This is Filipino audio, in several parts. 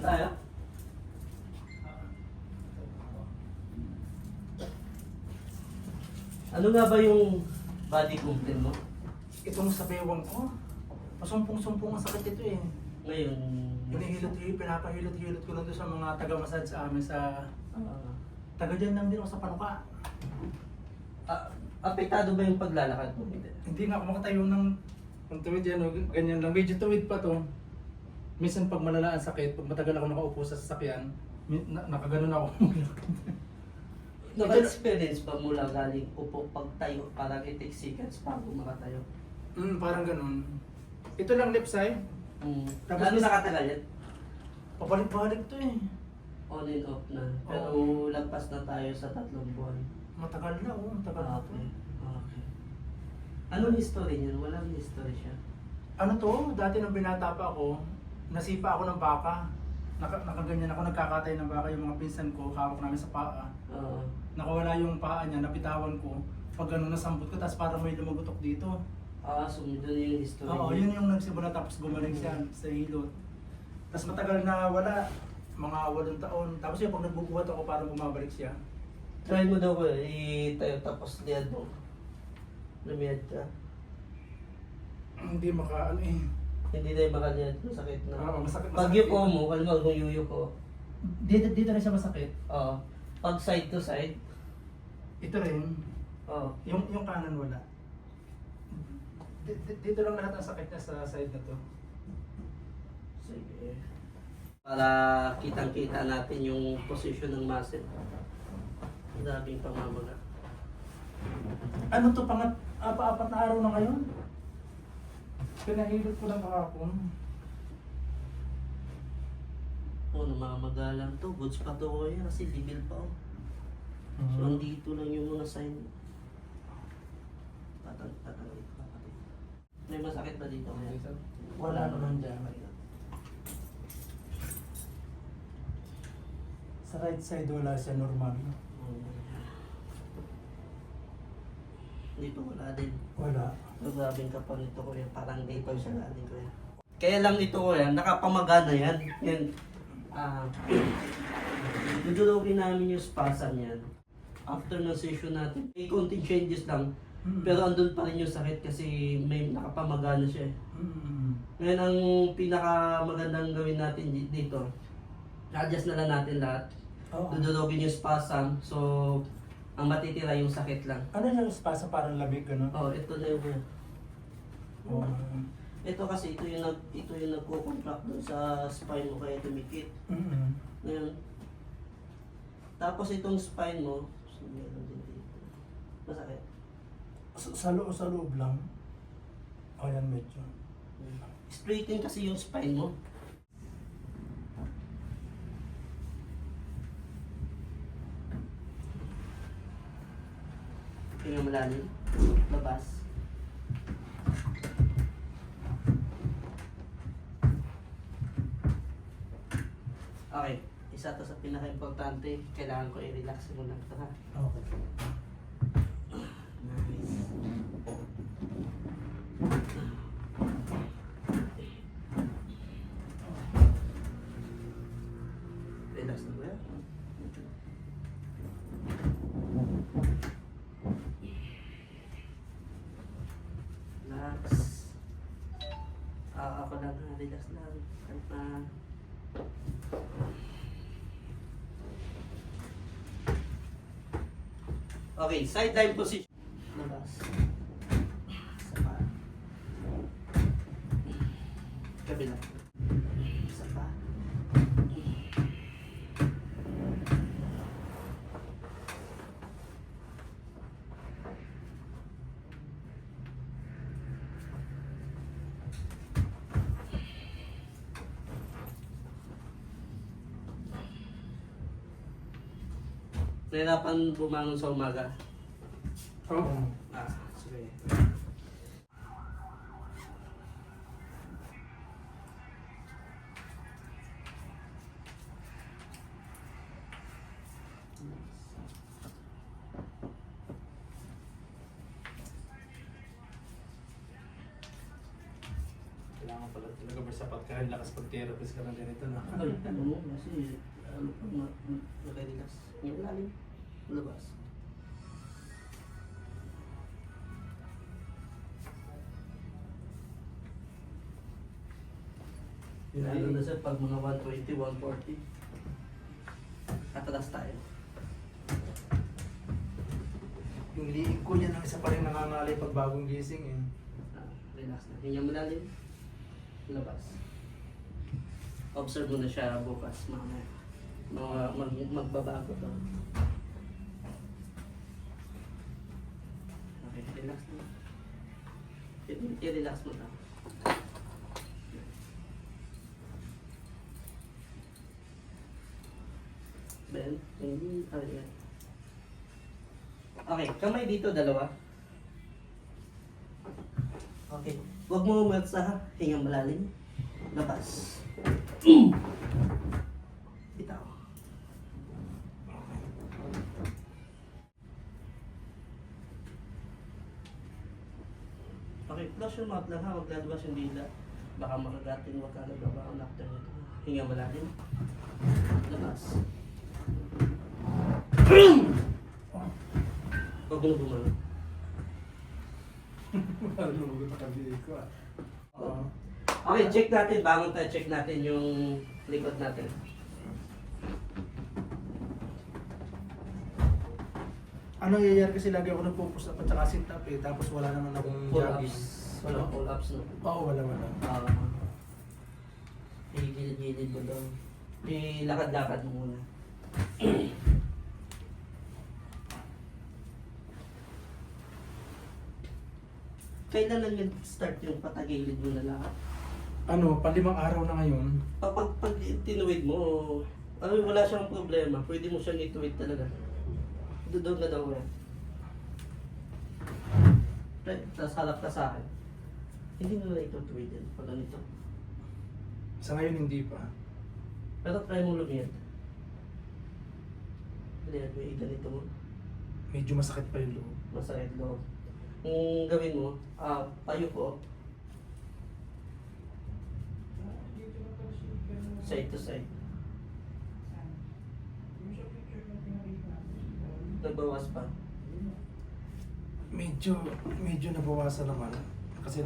tayo. Ano nga ba yung body complaint mo? Itong sa bewang ko, masumpong-sumpong ang sakit ito eh. Ngayon, Hinihilot-hilot, pinapahilot-hilot ko lang doon sa mga taga-massage sa amin sa... taga dyan lang din ako sa Panuka. apektado ba yung paglalakad mo? Hindi nga ako makatayo ng... Kung tuwid yan, oh, ganyan lang. Medyo tuwid pa to. Minsan pag malala ang sakit, pag matagal ako nakaupo sa sasakyan, nakaganon ako. Naka-experience ba mula galing upo pagtayo parang it-take seconds bago makatayo? Parang ganun. Ito lang left side. Tapos Lalo nakatagal yan? Pabalik-balik to eh. On and off na. Pero lagpas na tayo sa 3 buwan. Matagal na, matagal na to. Okay. Okay. Anong history niyan? Walang history siya. Ano to? Dati nung binata pa ako, nasipa ako ng baka. Nakaganyan ako, nagkakatay ng baka yung mga pinsan ko, hawak namin sa paa. Nakawala yung paa niya, napitawan ko. Pag ano, nasambot ko, tapos parang may lumagutok dito. So doon yung history Oo, niya. yun yung nagsimula tapos gumaling siya sa hilot. Tapos matagal na wala, mga 8 taon. Tapos yung pag nagbubuhat ako, parang bumabalik siya. Try mo daw ko itayo tapos liad mo. Lumiyad ka. Hindi ano eh. Hindi na yung makaliyad. Masakit na. Oo, masakit. Pag yuko mo, alam mo kung yuyuko. Dito na siya masakit. Oo. Pag side to side. Ito rin. Oo. Yung kanan wala. Dito lang lahat ang sakit niya sa side na to. Sige. Para kitang-kita natin yung position ng muscle. Ang daming pamamaga. Ano to, apat na araw na ngayon? Pinahilot ko ng kahapon. Namamaga lang to. Goods pa to ko yan kasi libil pa oh. So andito lang yung mga sign. Tatangit. May masakit ba dito kaya? Wala naman dyan. Sa right side wala siya normal. Dito wala din. Wala. Grabing kapal nito ko yan. Parang dito siya galing ko yan. Kaya lang ito ko yan. Nakapamagana yan. Yan. Dudulogin namin yung spasm yan. After ng session natin, may konting changes lang. Pero andun pa rin yung sakit kasi may nakapamagana siya. Ngayon ang pinakamagandang gawin natin dito, adjust na lang natin lahat. Dudulogin yung spasm. So, ang matitira yung sakit lang. Ano yung spasm, parang lamig gano'n? Ito na yung ito kasi ito yung nagko-contract doon sa spine mo kaya tumikit. Ngayon, tapos itong spine mo, so meron din dito. Masakit. Sa loob lang. Ayan medyo. Straighten kasi yung spine mo. Tingnan mo lalim. Labas. Okay. Isa to sa pinaka-importante. Kailangan ko i-relax muna ito ha. Okay. Nice. Relax na ba yan? Relax. Ako lang ha, relax lang. Kahit na... Okay, sideline position. Labas. Sapa. Kabila. Sapa. Nahirapan bumangon sa umaga. Oo. Sige. Kailangan pala talaga may sapat ka rin, lakas pag-therapist ka ng ganito na. Ay, ano mo, kasi ano pa, relax. Yung lalim, labas. Lalo na sir, pag mga 120, 140. Atras tayo. Yung liig ko yan ang isa pa rin nangangalay pag bagong gising eh. Relax na. Hinga mo lalim. Labas. Observe mo na siya bukas, mamaya. Magbabago to. Okay, relax na. I-relax mo lang. Ben, ayan. Okay, kamay dito, dalawa. Okay, huwag mo umatsa ha. Hinga malalim. Labas. Bitaw. Okay, close your mouth lang ha. Huwag lalabas yung dila. Baka makagatin, wag ka nagawa ang after nito. Hinga malalim. Labas. Huwag mo na bumalo. Parang lumugot na kabili ko ah. Okay, check natin. Bangon tayo, check natin yung likod natin. Ano nangyayari kasi lagi ako nagpo-push up at saka sit up eh, tapos wala naman akong jogging. Pull-ups. Wala pull-ups no? Oo, wala. Gilid-gilid mo daw. Ilakad-lakad mo muna. Kailan lang yung start yung patagilid mo na lahat? Ano, 5 araw na ngayon. Pag tinuwid mo, wala siyang problema. Pwede mo siyang ituwid talaga. Doon ka daw yan. Tapos halap ka sa akin. Hindi mo na itutuwid yan. Pag ganito. Sa ngayon hindi pa. Pero try mo lumiyad. May ganito mo. Medyo masakit pa yung loob. Masakit loob. Kung gawin mo, payo ko. Side to side. Nagbawas pa. Medyo nabawasan naman. Kasi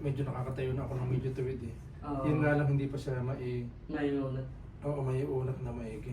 medyo nakakatayo na ako ng medyo tuwid eh. Oo. Yun nga lang hindi pa siya May unat. Oo, may unat na maigi.